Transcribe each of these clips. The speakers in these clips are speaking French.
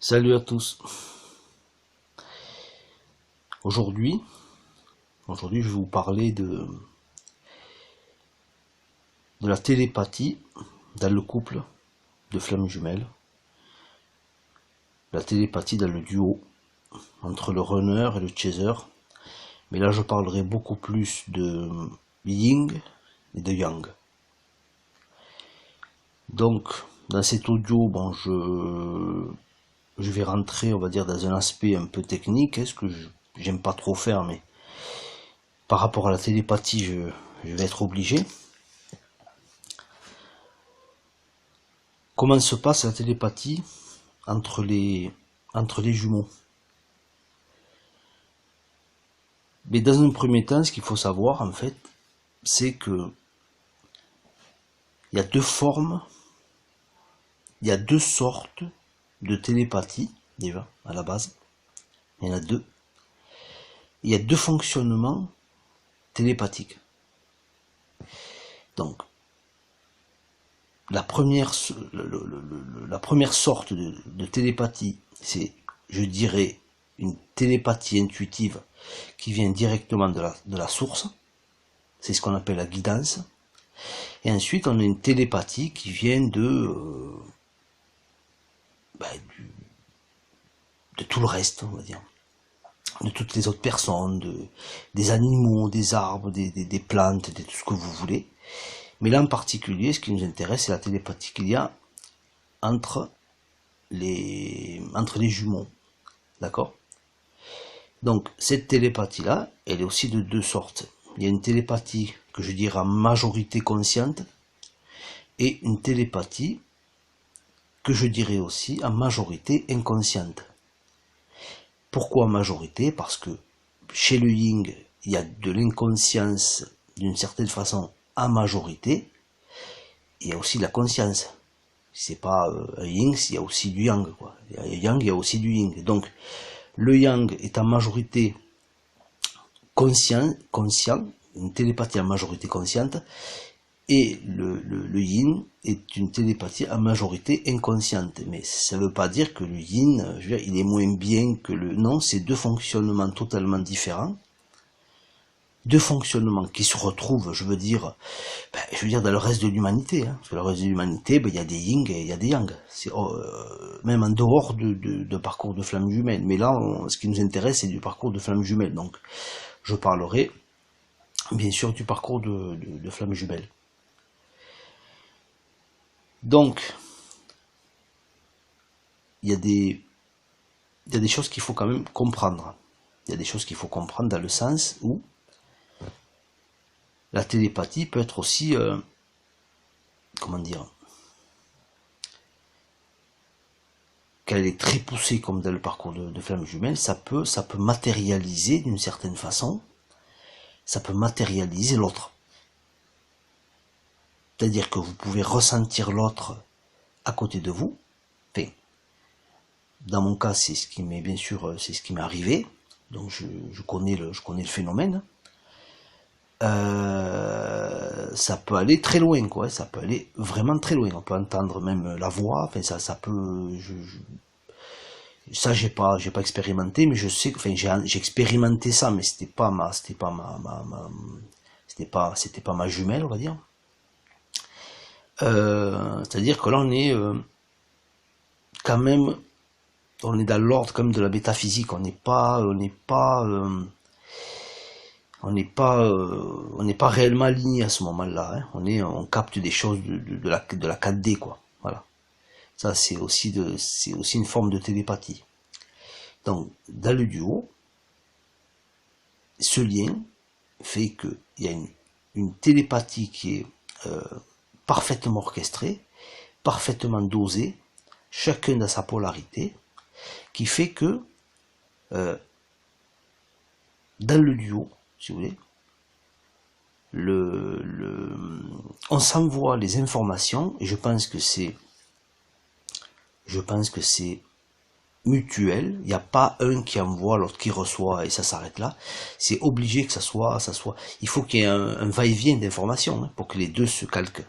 Salut à tous. Aujourd'hui, je vais vous parler de la télépathie dans le couple de flammes jumelles, la télépathie dans le duo entre le runner et le chaser. Mais là, je parlerai beaucoup plus de yin et de yang. Donc, dans cet audio, je vais rentrer, on va dire, dans un aspect un peu technique, ce que j'aime pas trop faire, mais par rapport à la télépathie, je vais être obligé. Comment se passe la télépathie entre les jumeaux? Mais dans un premier temps, ce qu'il faut savoir, en fait, c'est que il y a deux formes, il y a deux sortes de télépathie, déjà, à la base. Il y en a deux. Il y a deux fonctionnements télépathiques. Donc, la première sorte de télépathie, c'est, je dirais, une télépathie intuitive qui vient directement de la source. C'est ce qu'on appelle la guidance. Et ensuite, on a une télépathie qui vient de tout le reste, on va dire. De toutes les autres personnes, des animaux, des arbres, des plantes, de tout ce que vous voulez. Mais là en particulier, ce qui nous intéresse, c'est la télépathie qu'il y a entre les jumeaux. D'accord? Donc cette télépathie-là, elle est aussi de deux sortes. Il y a une télépathie que je dirais en majorité consciente et une télépathie que je dirais aussi en majorité inconsciente. Pourquoi en majorité? Parce que chez le yin, il y a de l'inconscience d'une certaine façon en majorité. Il y a aussi de la conscience. C'est pas un yin, il y a aussi du yang, quoi. Il y a un yang, il y a aussi du yin. Donc le yang est en majorité conscient, une télépathie en majorité consciente, et le yin est une télépathie en majorité inconsciente. Mais ça ne veut pas dire que le yin, je veux dire, il est moins bien que le... Non, c'est deux fonctionnements totalement différents. Deux fonctionnements qui se retrouvent, je veux dire, dans le reste de l'humanité. Hein. Parce que le reste de l'humanité, il y a des yin et il y a des yang. Même en dehors de parcours de flammes jumelles. Mais là, ce qui nous intéresse, c'est du parcours de flammes jumelles. Donc, je parlerai, bien sûr, du parcours de flammes jumelles. Donc, il y a des choses qu'il faut quand même comprendre. Il y a des choses qu'il faut comprendre dans le sens où la télépathie peut être aussi, comment dire, qu'elle est très poussée comme dans le parcours de flammes jumelles, ça peut matérialiser d'une certaine façon, ça peut matérialiser l'autre. C'est-à-dire que vous pouvez ressentir l'autre à côté de vous. Enfin, dans mon cas, c'est ce qui m'est bien sûr, c'est ce qui m'est arrivé. Donc je connais le phénomène. Ça peut aller très loin, quoi. Ça peut aller vraiment très loin. On peut entendre même la voix. Enfin, ça peut. Ça, j'ai pas expérimenté, mais je sais que, enfin, j'ai expérimenté ça, mais c'était pas ma jumelle, on va dire. C'est-à-dire que là, on est quand même, on est dans l'ordre comme de la métaphysique. On n'est pas réellement aligné à ce moment-là. Hein. On capte des choses de la 4D, quoi. Voilà. Ça, c'est aussi une forme de télépathie. Donc, dans le duo, ce lien fait qu'il y a une télépathie qui est parfaitement orchestrée, parfaitement dosée, chacun dans sa polarité, qui fait que dans le duo, si vous voulez, on s'envoie les informations, et je pense que c'est mutuel. Il n'y a pas un qui envoie, l'autre qui reçoit, et ça s'arrête là. C'est obligé que ça soit. Il faut qu'il y ait un va-et-vient d'informations, hein, pour que les deux se calquent,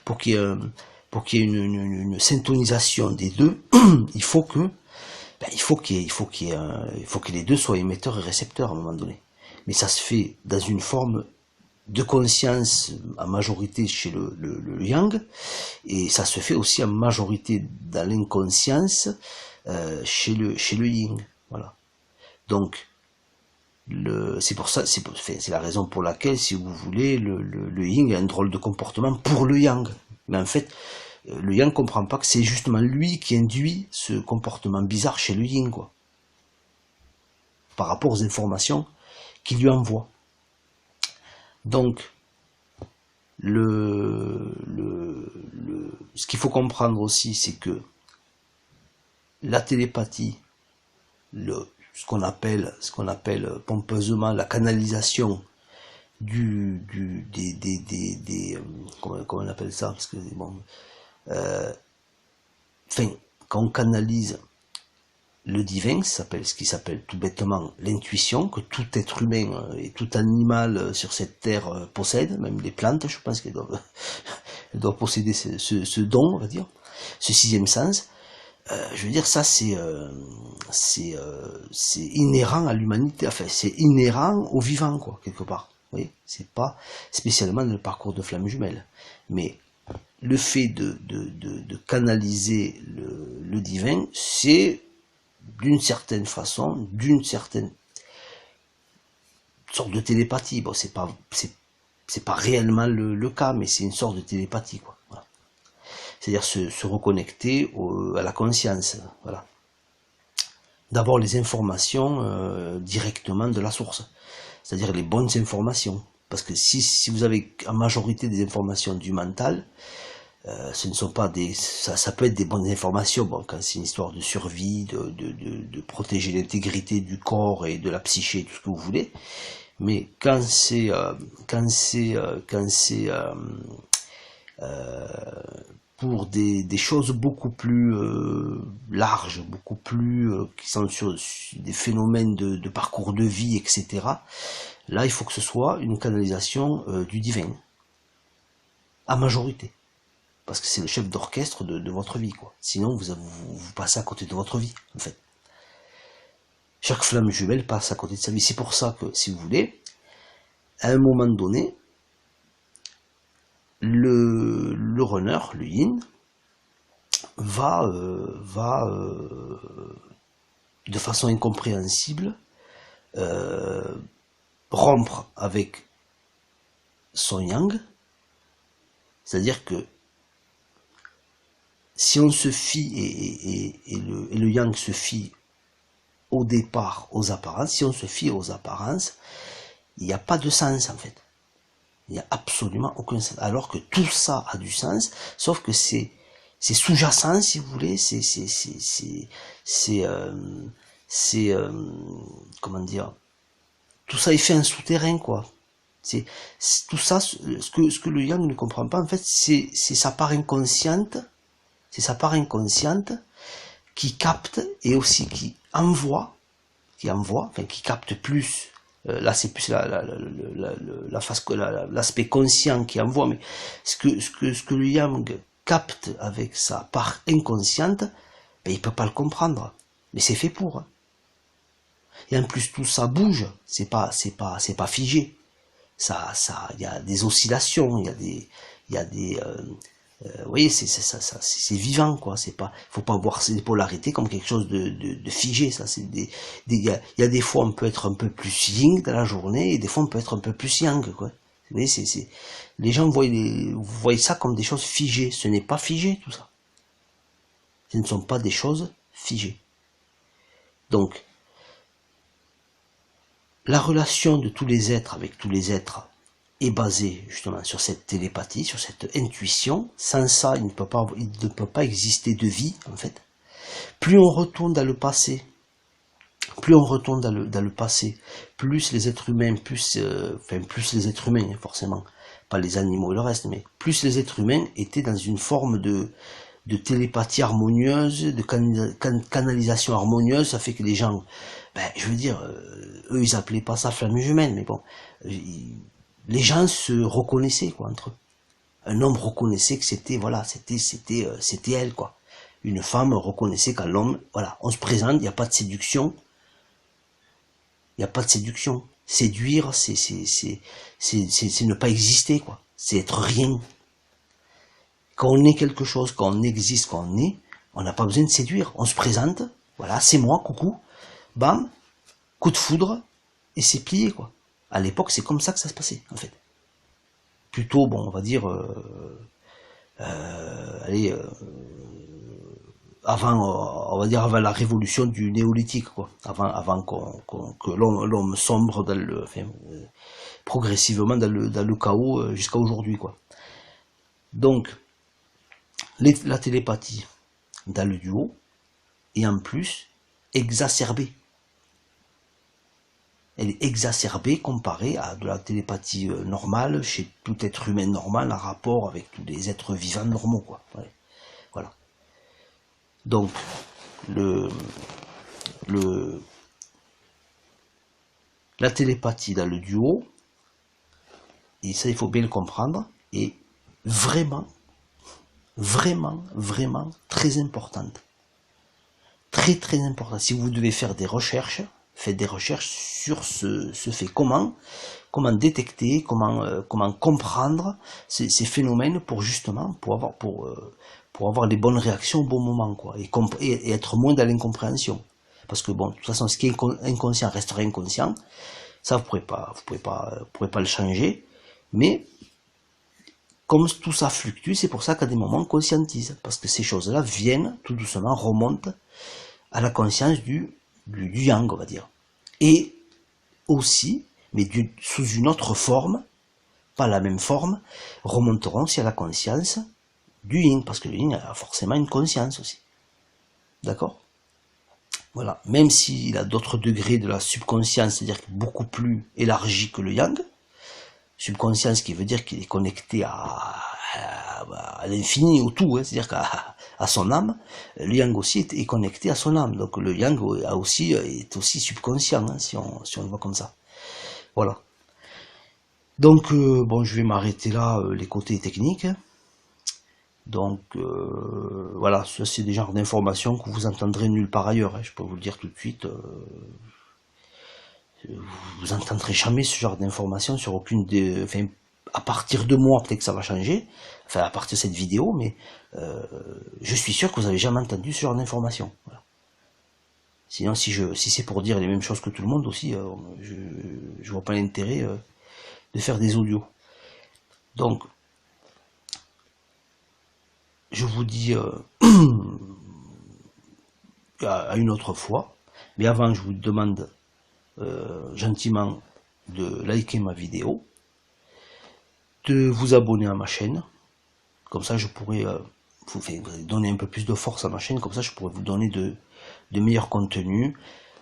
pour qu'il y ait pour qu'il y ait une syntonisation des deux, il faut que les deux soient émetteurs et récepteurs à un moment donné. Mais ça se fait dans une forme de conscience en majorité chez le yang, et ça se fait aussi en majorité dans l'inconscience chez le yin. Voilà. Donc c'est pour ça, c'est la raison pour laquelle, si vous voulez, le yin a un drôle de comportement pour le yang. Mais en fait, le yang comprend pas que c'est justement lui qui induit ce comportement bizarre chez le yin, quoi. Par rapport aux informations qu'il lui envoie. Donc, ce qu'il faut comprendre aussi, c'est que la télépathie, ce qu'on appelle pompeusement la canalisation comment on appelle ça, parce que bon, quand on canalise le divin, ce qui s'appelle tout bêtement l'intuition, que tout être humain et tout animal sur cette terre possède, même les plantes, je pense qu'elles doivent posséder ce don, on va dire, ce sixième sens. Je veux dire, ça c'est inhérent à l'humanité, enfin c'est inhérent au vivant, quoi, quelque part. Vous voyez, c'est pas spécialement dans le parcours de flamme jumelle, mais le fait de canaliser le divin, c'est d'une certaine façon, d'une certaine sorte de télépathie. Bon, c'est pas réellement le cas, mais c'est une sorte de télépathie, quoi. Voilà. C'est-à-dire se reconnecter à la conscience. Voilà. D'abord les informations directement de la source, c'est-à-dire les bonnes informations. Parce que si vous avez en majorité des informations du mental, ce ne sont pas ça peut être des bonnes informations, bon, quand c'est une histoire de survie, de protéger l'intégrité du corps et de la psyché, tout ce que vous voulez. Mais quand c'est pour des choses beaucoup plus larges, beaucoup plus qui sont sur des phénomènes de parcours de vie, etc. Là, il faut que ce soit une canalisation du divin, à majorité. Parce que c'est le chef d'orchestre de votre vie, quoi. Sinon, vous passez à côté de votre vie, en fait. Chaque flamme jumelle passe à côté de sa vie. C'est pour ça que, si vous voulez, à un moment donné, le runner, le yin, va de façon incompréhensible rompre avec son yang, c'est-à-dire que si on se fie, et le yang se fie au départ aux apparences, si on se fie aux apparences, il n'y a pas de sens en fait. Il n'y a absolument aucun sens. Alors que tout ça a du sens, sauf que c'est sous-jacent, si vous voulez, comment dire, tout ça est fait en souterrain, quoi. C'est tout ça, ce que le yang ne comprend pas, en fait, c'est sa part inconsciente, qui capte et aussi qui envoie, enfin qui capte plus. Là, c'est plus l'aspect conscient qui envoie, mais ce que le yang capte avec sa part inconsciente, ben, il peut pas le comprendre, mais c'est fait pour. Hein. Et en plus tout ça bouge, c'est pas figé. Il y a des oscillations, il y a des vous voyez, c'est vivant, quoi. C'est pas, faut pas voir ces polarités comme quelque chose de figé. Ça, c'est il y a des fois on peut être un peu plus yin dans la journée et des fois on peut être un peu plus yang, quoi. Vous voyez, les gens voient ça comme des choses figées. Ce n'est pas figé tout ça. Ce ne sont pas des choses figées. Donc, la relation de tous les êtres avec tous les êtres est basée justement sur cette télépathie, sur cette intuition. Sans ça, il ne peut pas exister de vie, en fait. Plus on retourne dans le passé, plus les êtres humains, plus les êtres humains, forcément, pas les animaux et le reste, mais plus les êtres humains étaient dans une forme de télépathie harmonieuse, de canalisation harmonieuse. Ça fait que les gens, je veux dire, eux ils appelaient pas ça flamme jumelle, mais bon, les gens se reconnaissaient, quoi, entre eux. Un homme reconnaissait que c'était, voilà, c'était elle, quoi. Une femme reconnaissait qu'à l'homme, voilà, on se présente, il n'y a pas de séduction. Il n'y a pas de séduction. Séduire, c'est ne pas exister, quoi. C'est être rien. Quand on est quelque chose, quand on existe, quand on est, on n'a pas besoin de séduire. On se présente, voilà, c'est moi, coucou, bam, coup de foudre, et c'est plié, quoi. À l'époque, c'est comme ça que ça se passait, en fait. Plutôt, bon, on va dire, allez, avant, on va dire avant la révolution du néolithique, quoi. Avant que l'homme sombre dans le, enfin, progressivement dans le chaos jusqu'à aujourd'hui, quoi. Donc, la télépathie dans le duo est en plus exacerbée. Elle est exacerbée comparée à de la télépathie normale chez tout être humain normal en rapport avec tous les êtres vivants normaux, quoi. Ouais. Voilà. Donc, la télépathie dans le duo, et ça il faut bien le comprendre, est vraiment, vraiment, vraiment très importante. Très très importante. Si vous devez faire des recherches, faites des recherches sur ce fait. Comment détecter, comment comprendre ces phénomènes pour justement, pour avoir les bonnes réactions au bon moment, quoi, et être moins dans l'incompréhension. Parce que bon, de toute façon, ce qui est inconscient restera inconscient. Ça, vous pourrez pas le changer. Mais, comme tout ça fluctue, c'est pour ça qu'à des moments, on conscientise. Parce que ces choses-là viennent, tout doucement, remontent à la conscience du yang, on va dire. Et aussi, mais sous une autre forme, pas la même forme, remonteront aussi à la conscience du yin, parce que le yin a forcément une conscience aussi. D'accord? Voilà. Même s'il a d'autres degrés de la subconscience, c'est-à-dire beaucoup plus élargi que le yang, subconscience qui veut dire qu'il est connecté à l'infini, au tout, hein, c'est-à-dire à son âme, le yang aussi est connecté à son âme, donc le yang est aussi subconscient, hein, si on le voit comme ça. Voilà. Donc, bon, je vais m'arrêter là, les côtés techniques. Donc, voilà, ça c'est des genres d'informations que vous entendrez nulle part ailleurs, hein, je peux vous le dire tout de suite. Vous entendrez jamais ce genre d'informations sur aucune des... Enfin, à partir de moi, peut-être que ça va changer, enfin à partir de cette vidéo, mais je suis sûr que vous n'avez jamais entendu ce genre d'informations. Voilà. Sinon, si c'est pour dire les mêmes choses que tout le monde aussi, je vois pas l'intérêt de faire des audios. Donc, je vous dis à une autre fois, mais avant, je vous demande gentiment de liker ma vidéo, de vous abonner à ma chaîne, comme ça je pourrais vous donner un peu plus de force à ma chaîne, comme ça je pourrais vous donner de meilleurs contenus,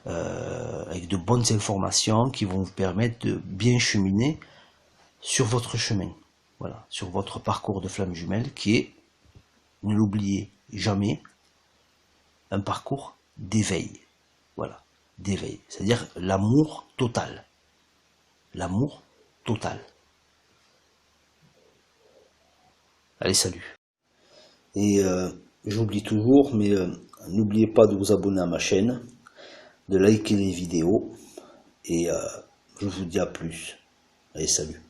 avec de bonnes informations qui vont vous permettre de bien cheminer sur votre chemin, voilà, sur votre parcours de flamme jumelle qui est, ne l'oubliez jamais, un parcours d'éveil, voilà, d'éveil, c'est-à-dire l'amour total, l'amour total. Allez, salut. Et j'oublie toujours, mais n'oubliez pas de vous abonner à ma chaîne, de liker les vidéos, et je vous dis à plus. Allez, salut.